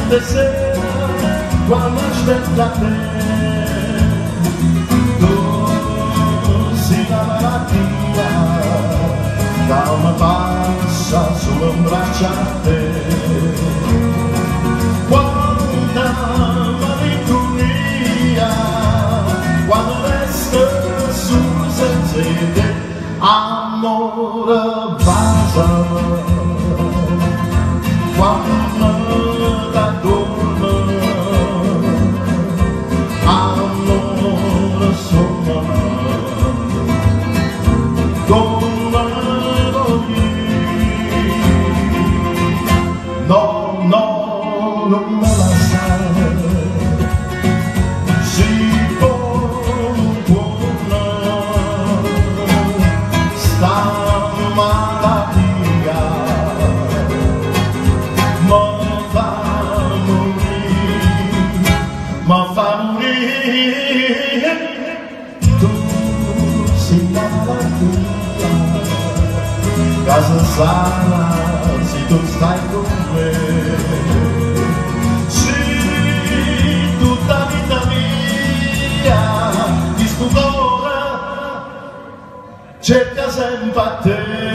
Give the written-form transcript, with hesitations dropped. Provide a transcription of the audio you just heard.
de sera, quando aspetta te, tu sei la malattia, da una passa solo un braccio a te. Quanta malinconia, quando resta su senza te, amore basa. Quando t'addormo, amore somma, come voglio. No, no, non me la sai, si può sta malattia. Ma fa morire, tu sei la malattia, casa sana se tu stai con me, sì, tutta vita mia, di stupore cerca sempre a te.